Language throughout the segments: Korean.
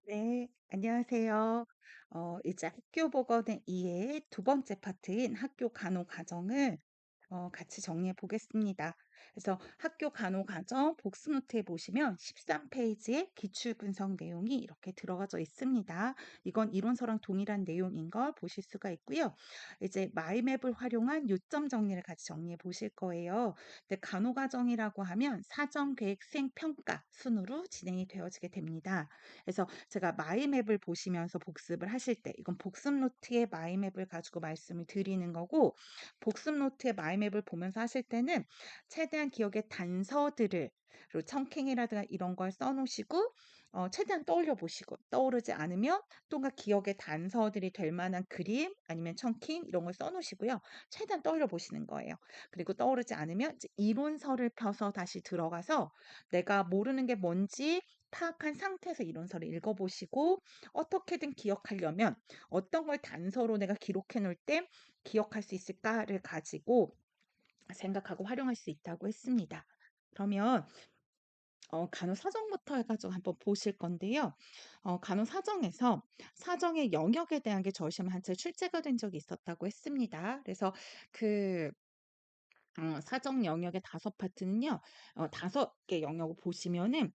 네, 안녕하세요. 이제 학교 보건의 이해의 두 번째 파트인 학교 간호 과정을 같이 정리해 보겠습니다. 그래서 학교 간호 과정 복습 노트에 보시면 13페이지에 기출 분석 내용이 이렇게 들어가져 있습니다. 이건 이론서랑 동일한 내용인 걸 보실 수가 있고요. 이제 마이맵을 활용한 요점 정리를 같이 정리해 보실 거예요. 근데 간호 과정이라고 하면 사전 계획 수행 평가 순으로 진행이 되어지게 됩니다. 그래서 제가 마이맵을 보시면서 복습을 하실 때 이건 복습 노트의 마이맵을 가지고 말씀을 드리는 거고, 복습 노트의 마이맵을 보면서 하실 때는 최대한 기억의 단서들을, 그리고 청킹이라든가 이런 걸 써놓으시고 최대한 떠올려 보시고, 떠오르지 않으면 또가 기억의 단서들이 될 만한 그림 아니면 청킹 이런 걸 써놓으시고요. 최대한 떠올려 보시는 거예요. 그리고 떠오르지 않으면 이제 이론서를 펴서 다시 들어가서 내가 모르는 게 뭔지 파악한 상태에서 이론서를 읽어보시고, 어떻게든 기억하려면 어떤 걸 단서로 내가 기록해 놓을 때 기억할 수 있을까를 가지고 생각하고 활용할 수 있다고 했습니다. 그러면 간호사정부터 해가지고 한번 보실 건데요. 간호사정에서 사정의 영역에 대한 게 저시험 한 차례 출제가 된 적이 있었다고 했습니다. 그래서 그 사정 영역의 다섯 파트는요. 다섯 개 영역을 보시면은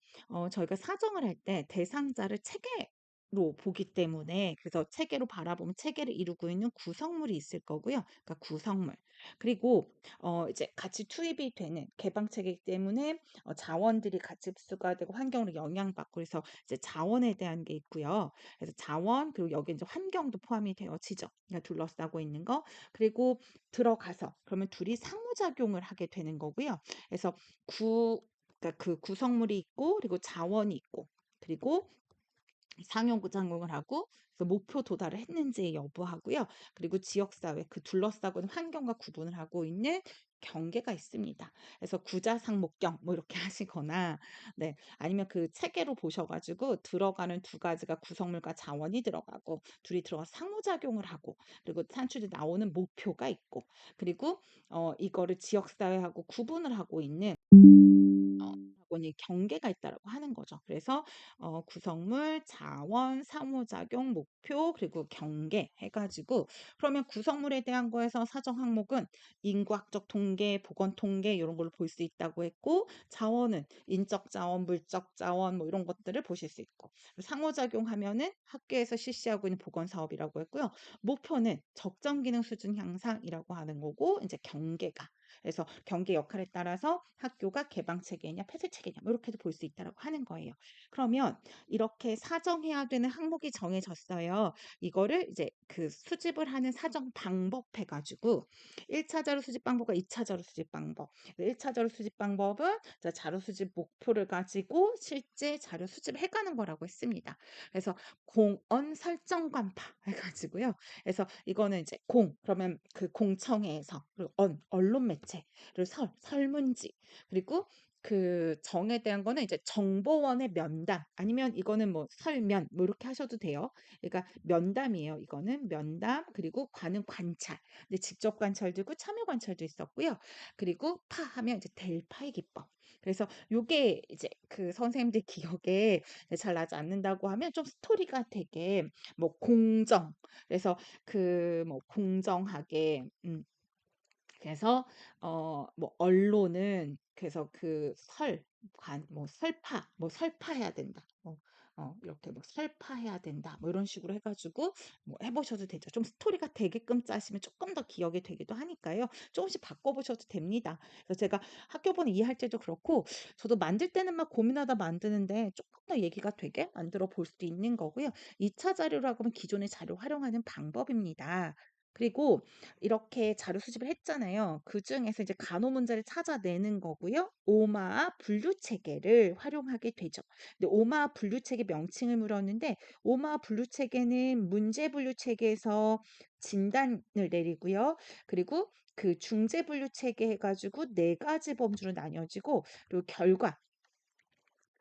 저희가 사정을 할 때 대상자를 체계로 보기 때문에, 그래서 체계로 바라보면 체계를 이루고 있는 구성물이 있을 거고요. 그러니까 구성물. 그리고 이제 같이 투입이 되는 개방 체계이기 때문에 자원들이 같이 흡수가 되고 환경으로 영향받고, 그래서 이제 자원에 대한 게 있고요. 그래서 자원, 그리고 여기 이제 환경도 포함이 되어지죠. 그러니까 둘러싸고 있는 거. 그리고 들어가서 그러면 둘이 상호작용을 하게 되는 거고요. 그래서 구 그러니까 그 구성물이 있고, 그리고 자원이 있고, 그리고 상호작용을 하고, 그래서 목표 도달을 했는지의 여부하고요. 그리고 지역사회, 그 둘러싸고 있는 환경과 구분을 하고 있는 경계가 있습니다. 그래서 구자상목경 뭐 이렇게 하시거나, 네, 아니면 그 체계로 보셔가지고 들어가는 두 가지가 구성물과 자원이 들어가고, 둘이 들어가 상호작용을 하고, 그리고 산출이 나오는 목표가 있고, 그리고 이거를 지역사회하고 구분을 하고 있는 하고는 경계가 있다라고 하는 거죠. 그래서 구성물, 자원, 상호작용, 목표, 그리고 경계 해가지고, 그러면 구성물에 대한 거에서 사정 항목은 인구학적 통계, 보건 통계 이런 걸로 볼 수 있다고 했고, 자원은 인적 자원, 물적 자원 뭐 이런 것들을 보실 수 있고, 상호작용 하면은 학교에서 실시하고 있는 보건 사업이라고 했고요. 목표는 적정 기능 수준 향상이라고 하는 거고, 이제 경계가, 그래서 경계 역할에 따라서 학교가 개방 체계냐 폐쇄 체계냐 뭐 이렇게도 볼 수 있다고 하는 거예요. 그러면 이렇게 사정해야 되는 항목이 정해졌어요. 이거를 이제 그 수집을 하는 사정 방법 해가지고 1차 자료 수집 방법과 2차 자료 수집 방법. 1차 자료 수집 방법은 자료 수집 목표를 가지고 실제 자료 수집을 해가는 거라고 했습니다. 그래서 공언 설정 관파 해가지고요. 그래서 이거는 이제 그러면 그 공청회에서, 그리고 언론 매체, 그리고 설문지, 그리고 그 정에 대한 거는 이제 정보원의 면담, 아니면 이거는 뭐 설면 뭐 이렇게 하셔도 돼요. 그러니까 면담이에요. 이거는 면담, 그리고 관은 관찰. 근데 직접 관찰도 있고 참여 관찰도 있었고요. 그리고 파하면 이제 델파의 기법. 그래서 요게 이제 그 선생님들 기억에 잘 나지 않는다고 하면 좀 스토리가 되게 뭐 공정, 그래서 그 뭐 공정하게, 그래서 뭐 언론은 그래서 그 뭐 설파해야 된다. 이렇게 뭐 설파해야 된다. 뭐 이런 식으로 해가지고 뭐 해보셔도 되죠. 좀 스토리가 되게끔 짜시면 조금 더 기억이 되기도 하니까요. 조금씩 바꿔보셔도 됩니다. 그래서 제가 학교번호 이해할 때도 그렇고, 저도 만들 때는 막 고민하다 만드는데 조금 더 얘기가 되게 만들어 볼 수도 있는 거고요. 2차 자료라고 하면 기존의 자료 활용하는 방법입니다. 그리고 이렇게 자료 수집을 했잖아요. 그중에서 이제 간호 문제를 찾아내는 거고요. 오마아 분류 체계를 활용하게 되죠. 근데 오마아 분류 체계 명칭을 물었는데, 오마아 분류 체계는 문제 분류 체계에서 진단을 내리고요. 그리고 그 중재 분류 체계 해가지고 네 가지 범주로 나뉘어지고, 그리고 결과,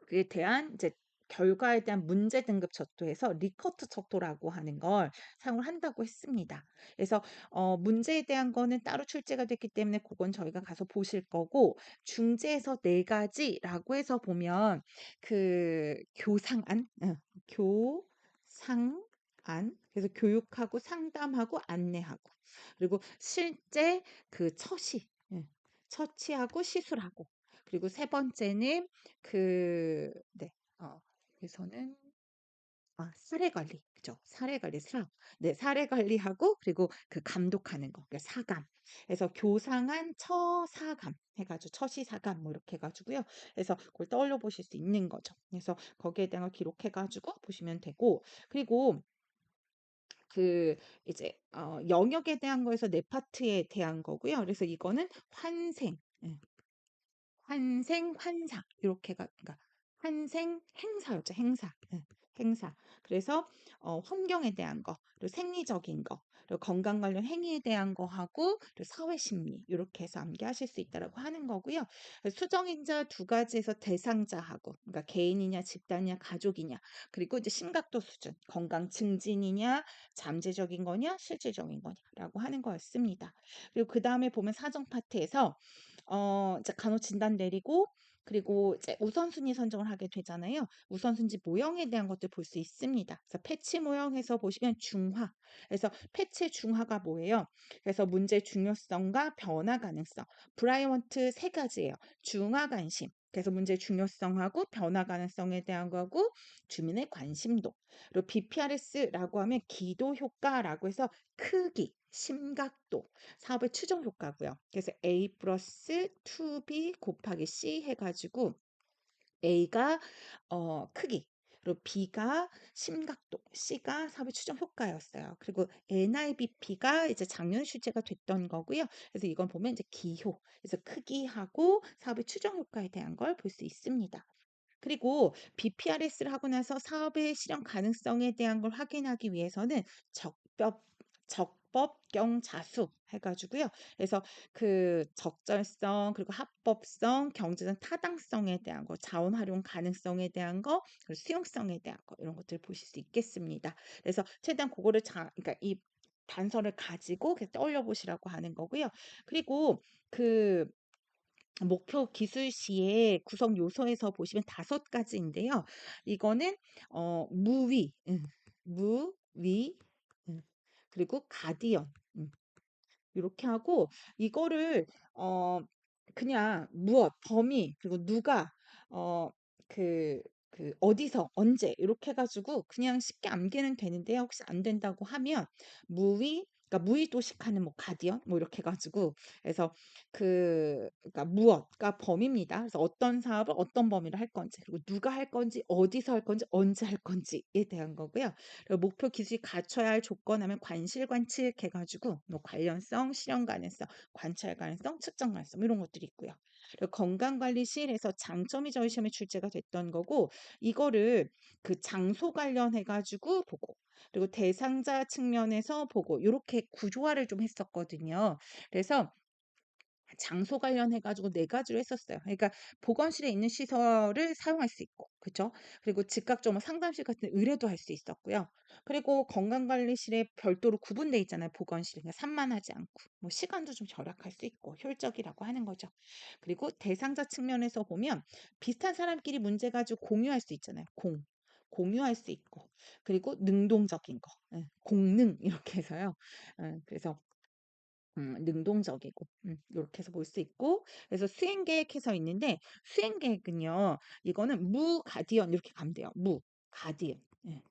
그에 대한 이제 결과에 대한 문제 등급 척도에서 리커트 척도라고 하는 걸 사용을 한다고 했습니다. 그래서 문제에 대한 거는 따로 출제가 됐기 때문에 그건 저희가 가서 보실 거고, 중재에서 네 가지라고 해서 보면 그 교상안, 교상안, 그래서 교육하고 상담하고 안내하고, 그리고 실제 그 처시, 처치하고 시술하고, 그리고 세 번째는 네, 그래서는 사례 관리, 그죠? 사례 관리, 네, 사례 관리하고, 그리고 그 감독하는 거, 그러니까 사감. 그래서 교상한 처사감 해가지고 처시사감 뭐 이렇게 해가지고요. 그래서 그걸 떠올려 보실 수 있는 거죠. 그래서 거기에 대한 걸 기록해가지고 보시면 되고, 그리고 그 이제 영역에 대한 거에서 네 파트에 대한 거고요. 그래서 이거는 환생, 환생, 환사 이렇게가, 그러니까 환생 행사였죠. 행사. 행사. 그래서 환경에 대한 거, 그리고 생리적인 거, 그리고 건강 관련 행위에 대한 거 하고, 그리고 사회 심리 이렇게 해서 암기하실 수 있다라고 하는 거고요. 수정인자 두 가지에서 대상자하고, 그러니까 개인이냐, 집단이냐, 가족이냐, 그리고 이제 심각도 수준, 건강 증진이냐, 잠재적인 거냐, 실질적인 거냐라고 하는 거였습니다. 그리고 그 다음에 보면 사정 파트에서 이제 간호 진단 내리고, 그리고 이제 우선순위 선정을 하게 되잖아요. 우선순위 모형에 대한 것들 볼 수 있습니다. 그래서 패치 모형에서 보시면 중화. 그래서 패치 중화가 뭐예요? 그래서 문제 중요성과 변화 가능성. 브라이언트 세 가지예요. 중화 관심. 그래서 문제 중요성하고 변화 가능성에 대한 거고, 주민의 관심도. 그리고 BPRS라고 하면 기도 효과라고 해서 크기, 심각도, 사업의 추정 효과고요. 그래서 A 플러스 2B 곱하기 C 해가지고 A가 크기, 그리고 B가 심각도, C가 사업의 추정 효과였어요. 그리고 NIBP가 이제 작년 출제가 됐던 거고요. 그래서 이건 보면 이제 기호, 그래서 크기하고 사업의 추정 효과에 대한 걸 볼 수 있습니다. 그리고 BPRS를 하고 나서 사업의 실현 가능성에 대한 걸 확인하기 위해서는 적법 적법경 자수 해가지고요. 그래서 그 적절성, 그리고 합법성, 경제적 타당성에 대한 거, 자원 활용 가능성에 대한 거, 그리고 수용성에 대한 거, 이런 것들을 보실 수 있겠습니다. 그래서 최대한 그거를 그러니까 이 단서를 가지고 떠올려 보시라고 하는 거고요. 그리고 그 목표 기술시의 구성 요소에서 보시면 다섯 가지인데요. 이거는 무위, 무위, 그리고 가디언, 이렇게 하고, 이거를 어 그냥 무엇, 범위, 그리고 누가, 어 그 어디서, 언제 이렇게 해 가지고 그냥 쉽게 암기는 되는데요. 혹시 안 된다고 하면 무의, 그러니까 무의도식하는 뭐 가디언 뭐 이렇게 해 가지고, 그래서 그러니까 무엇가 범위입니다. 그래서 어떤 사업을 어떤 범위로 할 건지, 그리고 누가 할 건지, 어디서 할 건지, 언제 할 건지에 대한 거고요. 그리고 목표 기술이 갖춰야 할 조건 하면 관실 관측 해가지고 뭐 관련성, 실현 가능성, 관찰 가능성, 측정 가능성 이런 것들이 있고요. 그리고 건강관리실에서 장점이 저희 시험에 출제가 됐던 거고, 이거를 그 장소 관련해가지고 보고, 그리고 대상자 측면에서 보고, 이렇게 구조화를 좀 했었거든요. 그래서 장소 관련해 가지고 네 가지로 했었어요. 그러니까 보건실에 있는 시설을 사용할 수 있고, 그죠? 그리고 즉각적으로 상담실 같은 의뢰도 할 수 있었고요. 그리고 건강관리실에 별도로 구분돼 있잖아요. 보건실. 그러니까 산만하지 않고, 뭐 시간도 좀 절약할 수 있고 효율적이라고 하는 거죠. 그리고 대상자 측면에서 보면 비슷한 사람끼리 문제 가지고 공유할 수 있잖아요. 공유할 수 있고, 그리고 능동적인 거, 공능 이렇게 해서요. 그래서 능동적이고, 요렇게 해서 볼 수 있고, 그래서 수행 계획해서 있는데, 수행 계획은요, 이거는 가디언 이렇게 가면 돼요. 가디언. 예.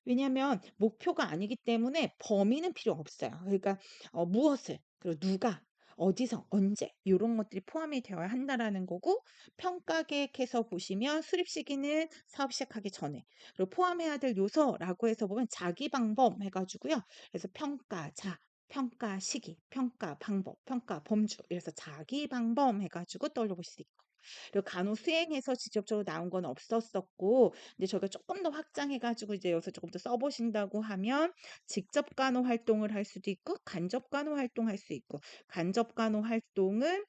왜냐하면 목표가 아니기 때문에 범위는 필요 없어요. 그러니까 무엇을, 그리고 누가, 어디서, 언제 이런 것들이 포함이 되어야 한다라는 거고, 평가 계획해서 보시면 수립 시기는 사업 시작하기 전에, 그리고 포함해야 될 요소라고 해서 보면 자기 방법 해가지고요. 그래서 평가자, 평가 시기, 평가 방법, 평가 범주, 이래서 자기 방법 해가지고 떠올려 볼 수 있고, 그리고 간호 수행에서 직접적으로 나온 건 없었었고, 근데 저희가 조금 더 확장해 가지고 이제 여기서 조금 더 써보신다고 하면 직접 간호 활동을 할 수도 있고, 간접 간호 활동할 수 있고, 간접 간호 활동은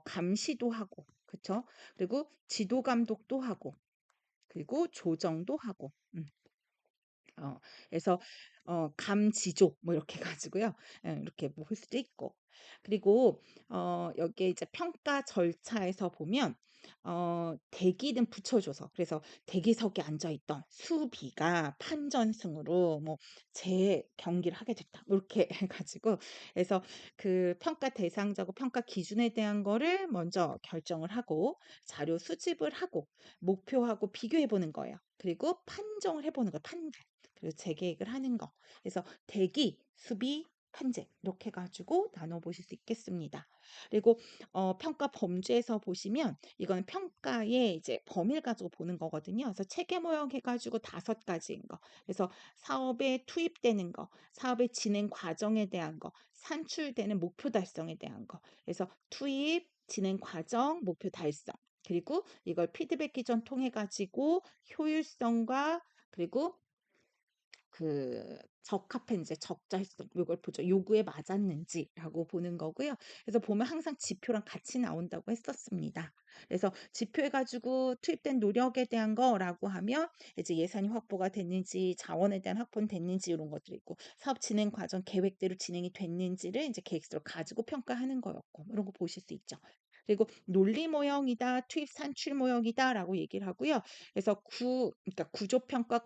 감시도 하고, 그쵸? 그리고 지도 감독도 하고, 그리고 조정도 하고. 어 그래서 감지조 뭐 이렇게 해 가지고요. 예 이렇게 뭐 볼 수도 있고. 그리고 여기에 이제 평가 절차에서 보면 대기는 붙여줘서 그래서 대기석에 앉아 있던 수비가 판전승으로 뭐 재경기를 하게 됐다. 뭐 이렇게 해 가지고 그래서 그 평가 대상자고 평가 기준에 대한 거를 먼저 결정을 하고 자료 수집을 하고 목표하고 비교해 보는 거예요. 그리고 판정을 해 보는 거예요, 판단. 그리고 재계획을 하는 거. 그래서 대기, 수비, 판재 이렇게 해 가지고 나눠 보실 수 있겠습니다. 그리고 평가 범주에서 보시면 이거는 평가의 이제 범위를 가지고 보는 거거든요. 그래서 체계 모형 해 가지고 5가지인 거. 그래서 사업에 투입되는 거, 사업의 진행 과정에 대한 거, 산출되는 목표 달성에 대한 거. 그래서 투입, 진행 과정, 목표 달성. 그리고 이걸 피드백 기전 통해 가지고 효율성과 그리고 그 적합했는지 적절성 요걸 보죠. 요구에 맞았는지라고 보는 거고요. 그래서 보면 항상 지표랑 같이 나온다고 했었습니다. 그래서 지표해 가지고 투입된 노력에 대한 거라고 하면 이제 예산이 확보가 됐는지, 자원에 대한 확보는 됐는지 이런 것들이 있고 사업 진행 과정 계획대로 진행이 됐는지를 이제 계획서를 가지고 평가하는 거였고 이런 거 보실 수 있죠. 그리고 논리 모형이다, 투입 산출 모형이다라고 얘기를 하고요. 그래서 그러니까 구조 평가,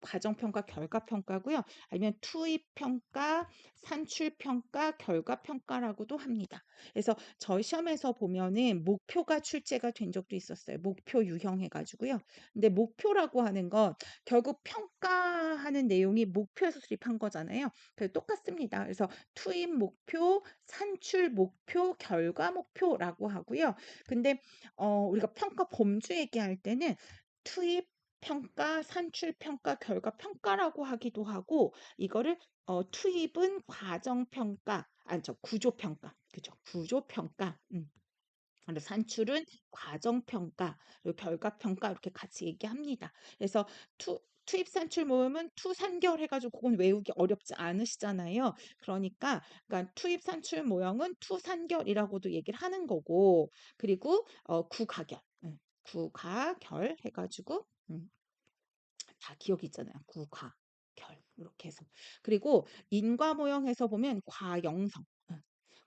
과정 평가, 결과 평가고요. 아니면 투입 평가, 산출 평가, 결과 평가라고도 합니다. 그래서 저희 시험에서 보면은 목표가 출제가 된 적도 있었어요. 목표 유형해 가지고요. 근데 목표라고 하는 건 결국 평가하는 내용이 목표에서 수립한 거잖아요. 그래서 똑같습니다. 그래서 투입 목표, 산출 목표, 결과 목표라고 하고요. 근데 우리가 평가 범주 얘기할 때는 투입 평가, 산출 평가, 결과 평가라고 하기도 하고 이거를 투입은 과정 평가, 아니 저 구조 평가, 그죠? 구조 평가. 근데 산출은 과정 평가, 그리고 결과 평가 이렇게 같이 얘기합니다. 그래서 투입 산출 모음은 투산결 해가지고 그건 외우기 어렵지 않으시잖아요. 그러니까 투입 산출 모형은 투산결이라고도 얘기를 하는 거고, 그리고 구가결, 구가결 해가지고 다 기억이 있잖아요. 구과, 결 이렇게 해서. 그리고 인과 모형에서 보면 과영성.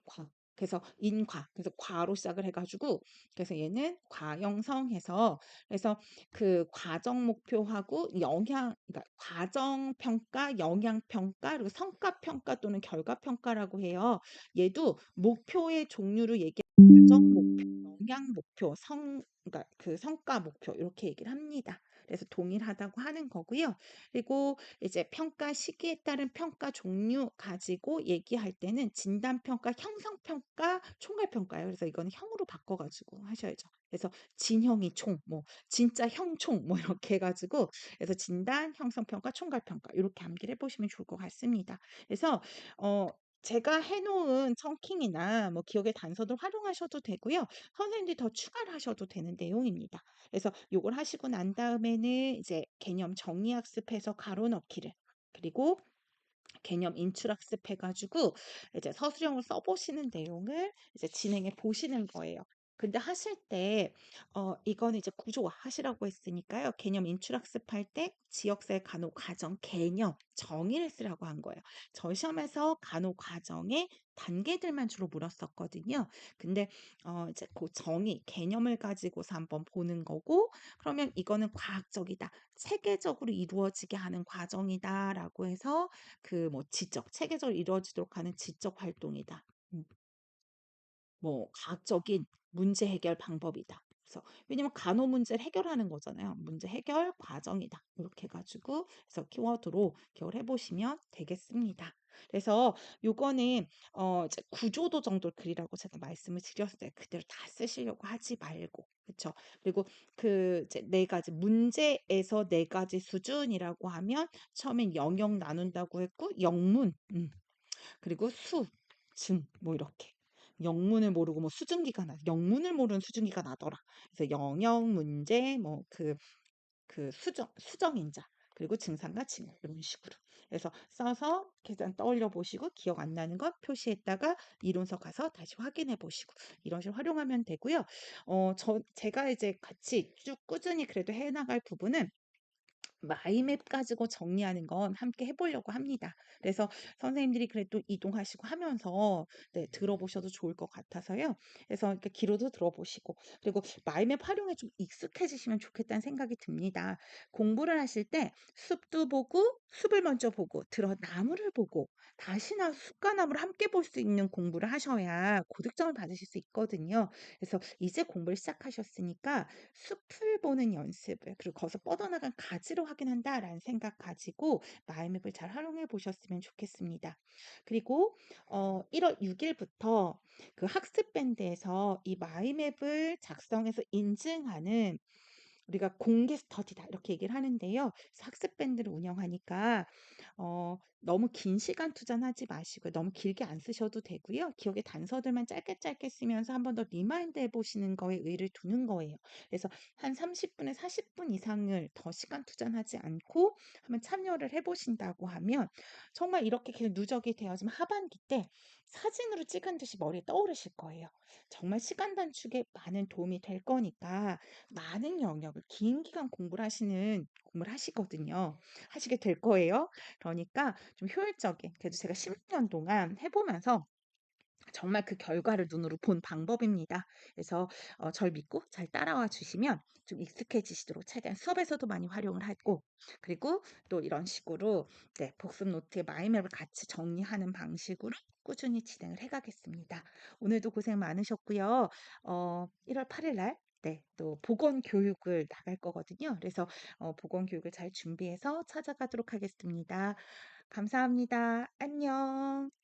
과. 그래서 인과. 그래서 과로 시작을 해 가지고 그래서 얘는 과영성해서 그래서 그 과정 목표하고 영향 그러니까 과정 평가, 영향 평가, 그리고 성과 평가 또는 결과 평가라고 해요. 얘도 목표의 종류를 얘기하는 과정 목표, 영향 목표, 그러니까 그 성과 목표 이렇게 얘기를 합니다. 그래서 동일하다고 하는 거고요. 그리고 이제 평가 시기에 따른 평가 종류 가지고 얘기할 때는 진단평가, 형성평가, 총괄평가예요. 그래서 이거는 형으로 바꿔가지고 하셔야죠. 그래서 진형이 총, 뭐 진짜 형총 뭐 이렇게 해가지고 그래서 진단, 형성평가, 총괄평가 이렇게 암기를 해보시면 좋을 것 같습니다. 그래서 제가 해놓은 청킹이나 뭐 기억의 단서들 활용하셔도 되고요. 선생님들이 더 추가를 하셔도 되는 내용입니다. 그래서 요걸 하시고 난 다음에는 이제 개념 정리학습해서 가로 넣기를 그리고 개념 인출학습 해가지고 이제 서술형을 써보시는 내용을 이제 진행해 보시는 거예요. 근데 하실 때 이거는 이제 구조화 하시라고 했으니까요. 개념 인출학습할 때 지역사회 간호 과정 개념 정의를 쓰라고 한 거예요. 저 시험에서 간호 과정의 단계들만 주로 물었었거든요. 근데 이제 그 정의 개념을 가지고서 한번 보는 거고 그러면 이거는 과학적이다. 체계적으로 이루어지게 하는 과정이다라고 해서 그 뭐 지적, 체계적으로 이루어지도록 하는 지적 활동이다. 음. 뭐 과학적인 문제 해결 방법이다. 그래서 왜냐면 간호 문제를 해결하는 거잖아요. 문제 해결 과정이다. 이렇게 해가지고 그래서 키워드로 기억을 해보시면 되겠습니다. 그래서 요거는 이제 구조도 정도 그리라고 제가 말씀을 드렸어요. 그대로 다 쓰시려고 하지 말고 그렇죠. 그리고 그 이제 네 가지 문제에서 네 가지 수준이라고 하면 처음엔 영역 나눈다고 했고 영문 그리고 수, 증, 뭐 이렇게. 영문을 모르고 뭐 수증기가 영문을 모르는 수증기가 나더라. 그래서 영역 문제, 뭐 그 수정인자. 그리고 증상과 징후 이런 식으로. 그래서 써서 계단 떠올려 보시고 기억 안 나는 것 표시했다가 이론서 가서 다시 확인해 보시고 이런 식으로 활용하면 되고요. 제가 이제 같이 쭉 꾸준히 그래도 해 나갈 부분은 마이맵 가지고 정리하는 건 함께 해 보려고 합니다. 그래서 선생님들이 그래도 이동하시고 하면서 네 들어보셔도 좋을 것 같아서요. 그래서 이렇게 귀로도 들어보시고 그리고 마이맵 활용에 좀 익숙해지시면 좋겠다는 생각이 듭니다. 공부를 하실 때 숲도 보고 숲을 먼저 보고 나무를 보고 다시나 숲과 나무를 함께 볼 수 있는 공부를 하셔야 고득점을 받으실 수 있거든요. 그래서 이제 공부를 시작하셨으니까 '숲을 보는 연습을 그리고 거기서 뻗어나간 가지를 확인한다.'라는 생각 가지고 마인맵을 잘 활용해 보셨으면 좋겠습니다. 그리고 1월 6 일부터 그 학습 밴드에서 이 마인맵을 작성해서 인증하는 우리가 공개 스터디다 이렇게 얘기를 하는데요. 그래서 학습 밴드를 운영하니까 너무 긴 시간 투자는 하지 마시고요. 너무 길게 안 쓰셔도 되고요. 기억의 단서들만 짧게 짧게 쓰면서 한 번 더 리마인드 해 보시는 거에 의의를 두는 거예요. 그래서 한 30 분에 40분 이상을 더 시간 투자는 하지 않고 한번 참여를 해 보신다고 하면 정말 이렇게 계속 누적이 되어지면 하반기 때 사진으로 찍은 듯이 머리에 떠오르실 거예요. 정말 시간 단축에 많은 도움이 될 거니까 많은 영역을 긴 기간 공부를 하시거든요. 하시게 될 거예요. 그러니까 좀 효율적인 그래도 제가 10년 동안 해 보면서 정말 그 결과를 눈으로 본 방법입니다. 그래서 절 믿고 잘 따라와 주시면 좀 익숙해지시도록 최대한 수업에서도 많이 활용을 하고 그리고 또 이런 식으로 네 복습 노트에 마인맵을 같이 정리하는 방식으로 꾸준히 진행을 해 가겠습니다. 오늘도 고생 많으셨고요. 1월 8일 날 네 또 보건 교육을 나갈 거거든요. 그래서 보건 교육을 잘 준비해서 찾아가도록 하겠습니다. 감사합니다. 안녕.